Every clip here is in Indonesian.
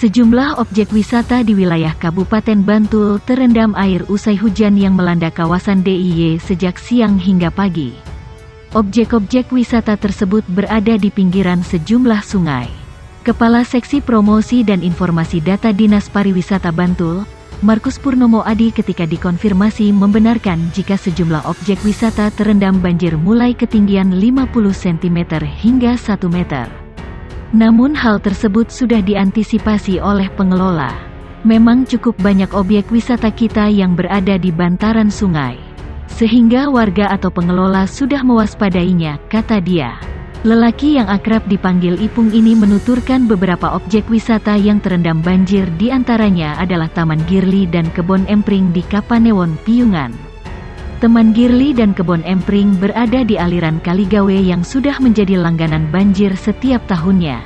Sejumlah objek wisata di wilayah Kabupaten Bantul terendam air usai hujan yang melanda kawasan DIY sejak siang hingga pagi. Objek-objek wisata tersebut berada di pinggiran sejumlah sungai. Kepala Seksi Promosi dan Informasi Data Dinas Pariwisata Bantul, Markus Purnomo Adi ketika dikonfirmasi membenarkan jika sejumlah objek wisata terendam banjir mulai ketinggian 50 cm hingga 1 meter. Namun hal tersebut sudah diantisipasi oleh pengelola. Memang cukup banyak objek wisata kita yang berada di bantaran sungai, sehingga warga atau pengelola sudah mewaspadainya, kata dia. Lelaki yang akrab dipanggil Ipung ini menuturkan beberapa objek wisata yang terendam banjir diantaranya adalah Taman Girly dan Kebon Empring di Kapanewon, Piungan. Taman Girly dan Kebon Empring berada di aliran Kaligawe yang sudah menjadi langganan banjir setiap tahunnya.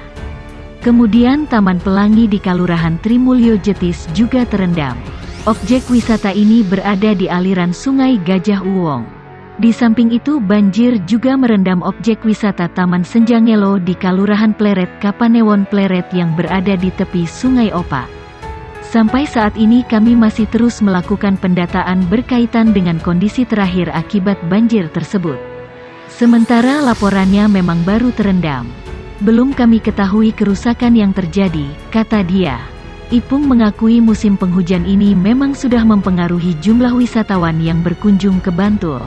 Kemudian Taman Pelangi di Kalurahan Trimulyo Jetis juga terendam. Objek wisata ini berada di aliran Sungai Gajah Uwong. Di samping itu banjir juga merendam objek wisata Taman Senjangelo di Kalurahan Pleret Kapanewon Pleret yang berada di tepi Sungai Opak. Sampai saat ini kami masih terus melakukan pendataan berkaitan dengan kondisi terakhir akibat banjir tersebut. Sementara laporannya memang baru terendam. Belum kami ketahui kerusakan yang terjadi, kata dia. Ipung mengakui musim penghujan ini memang sudah mempengaruhi jumlah wisatawan yang berkunjung ke Bantul.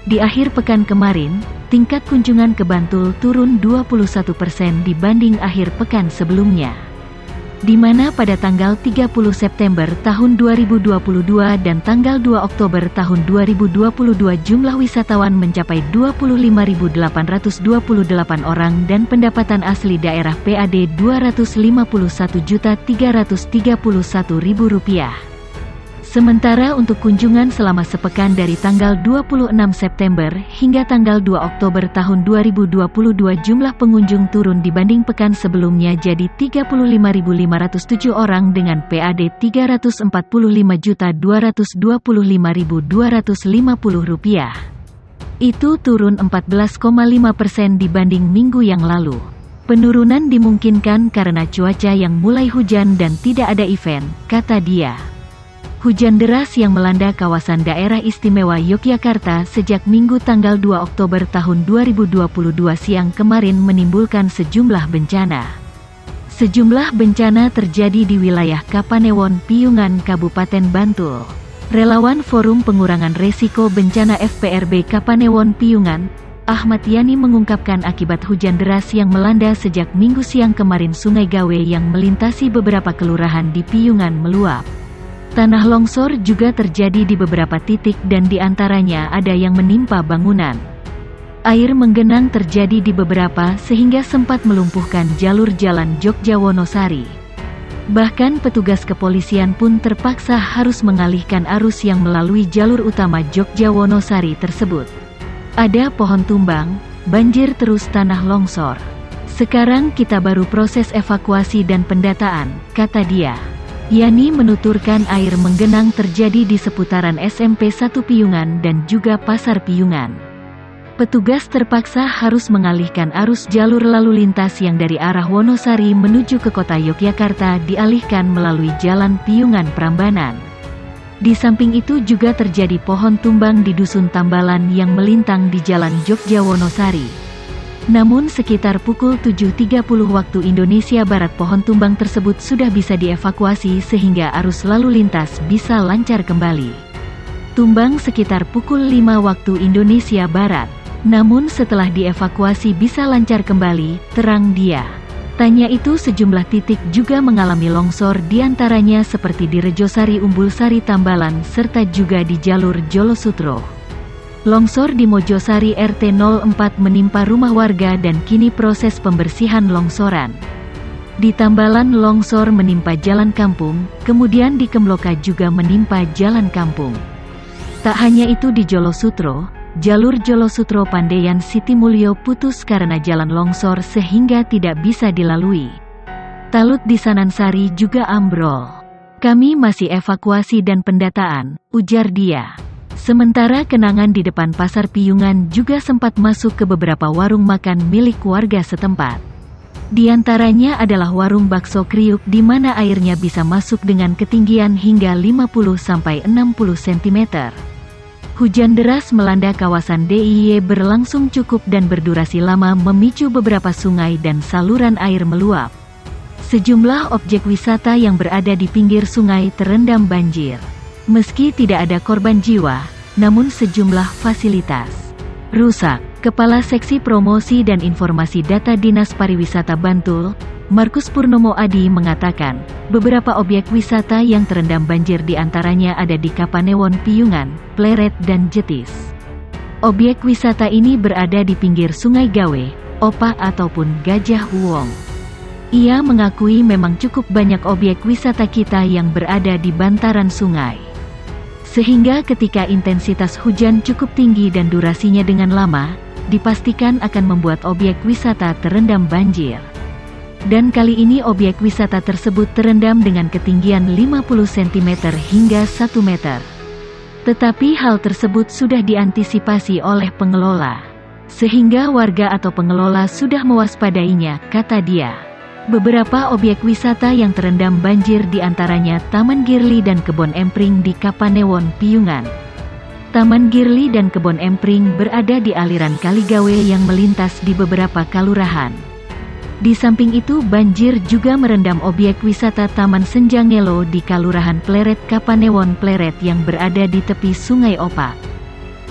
Di akhir pekan kemarin, tingkat kunjungan ke Bantul turun 21% dibanding akhir pekan sebelumnya. Di mana pada tanggal 30 September tahun 2022 dan tanggal 2 Oktober tahun 2022 jumlah wisatawan mencapai 25.828 orang dan pendapatan asli daerah PAD Rp21.331.000. Sementara untuk kunjungan selama sepekan dari tanggal 26 September hingga tanggal 2 Oktober tahun 2022 jumlah pengunjung turun dibanding pekan sebelumnya jadi 35.507 orang dengan PAD Rp345.225.250. Itu turun 14,5% dibanding minggu yang lalu. Penurunan dimungkinkan karena cuaca yang mulai hujan dan tidak ada event, kata dia. Hujan deras yang melanda kawasan daerah istimewa Yogyakarta sejak Minggu tanggal 2 Oktober tahun 2022 siang kemarin menimbulkan sejumlah bencana. Sejumlah bencana terjadi di wilayah Kapanewon, Piungan, Kabupaten Bantul. Relawan Forum Pengurangan Resiko Bencana FPRB Kapanewon, Piungan, Ahmad Yani mengungkapkan akibat hujan deras yang melanda sejak Minggu siang kemarin Sungai Gawe yang melintasi beberapa kelurahan di Piungan meluap. Tanah longsor juga terjadi di beberapa titik dan di antaranya ada yang menimpa bangunan. Air menggenang terjadi di beberapa sehingga sempat melumpuhkan jalur jalan Jogja-Wonosari. Bahkan petugas kepolisian pun terpaksa harus mengalihkan arus yang melalui jalur utama Jogja-Wonosari tersebut. Ada pohon tumbang, banjir terus tanah longsor. Sekarang kita baru proses evakuasi dan pendataan, kata dia. Yani menuturkan air menggenang terjadi di seputaran SMP 1 Piungan dan juga Pasar Piungan. Petugas terpaksa harus mengalihkan arus jalur lalu lintas yang dari arah Wonosari menuju ke kota Yogyakarta dialihkan melalui jalan Piungan Prambanan. Di samping itu juga terjadi pohon tumbang di Dusun Tambalan yang melintang di jalan Jogja-Wonosari. Namun sekitar pukul 7.30 waktu Indonesia Barat pohon tumbang tersebut sudah bisa dievakuasi sehingga arus lalu lintas bisa lancar kembali. Tumbang sekitar pukul 5 waktu Indonesia Barat. Namun setelah dievakuasi bisa lancar kembali, terang dia. Tanya itu sejumlah titik juga mengalami longsor diantaranya seperti di Rejosari Umbulsari Tambalan serta juga di jalur Jolosutro. Longsor di Mojosari RT 04 menimpa rumah warga dan kini proses pembersihan longsoran. Di Tambalan longsor menimpa jalan kampung, kemudian di Kemloka juga menimpa jalan kampung. Tak hanya itu di Jolosutro, jalur Jolosutro Pandeyan Sitimulyo putus karena jalan longsor sehingga tidak bisa dilalui. Talut di Sanansari juga ambrol. Kami masih evakuasi dan pendataan, ujar dia. Sementara kenangan di depan Pasar Piungan juga sempat masuk ke beberapa warung makan milik warga setempat. Di antaranya adalah warung bakso kriuk di mana airnya bisa masuk dengan ketinggian hingga 50-60 cm. Hujan deras melanda kawasan DIY berlangsung cukup dan berdurasi lama memicu beberapa sungai dan saluran air meluap. Sejumlah objek wisata yang berada di pinggir sungai terendam banjir. Meski tidak ada korban jiwa, namun sejumlah fasilitas rusak. Kepala Seksi Promosi dan Informasi Data Dinas Pariwisata Bantul, Markus Purnomo Adi mengatakan, beberapa objek wisata yang terendam banjir di antaranya ada di Kapanewon Piungan, Pleret dan Jetis. Objek wisata ini berada di pinggir Sungai Gawe, Opak ataupun Gajah Uwong. Ia mengakui memang cukup banyak objek wisata kita yang berada di bantaran sungai. Sehingga ketika intensitas hujan cukup tinggi dan durasinya dengan lama, dipastikan akan membuat objek wisata terendam banjir. Dan kali ini objek wisata tersebut terendam dengan ketinggian 50 cm hingga 1 meter. Tetapi hal tersebut sudah diantisipasi oleh pengelola. Sehingga warga atau pengelola sudah mewaspadainya, kata dia. Beberapa objek wisata yang terendam banjir diantaranya Taman Girly dan Kebon Empring di Kapanewon Piungan. Taman Girly dan Kebon Empring berada di aliran Kali Gawe yang melintas di beberapa kalurahan. Di samping itu banjir juga merendam objek wisata Taman Senjangelo di Kalurahan Pleret Kapanewon Pleret yang berada di tepi Sungai Opak.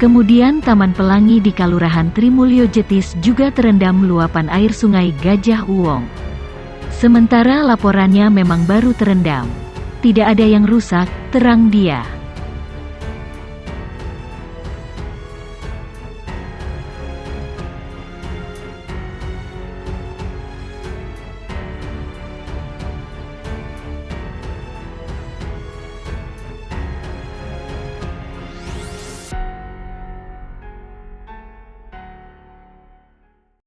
Kemudian Taman Pelangi di Kalurahan Trimulyo Jetis juga terendam luapan air Sungai Gajah Uwong. Sementara laporannya memang baru terendam. Tidak ada yang rusak, terang dia.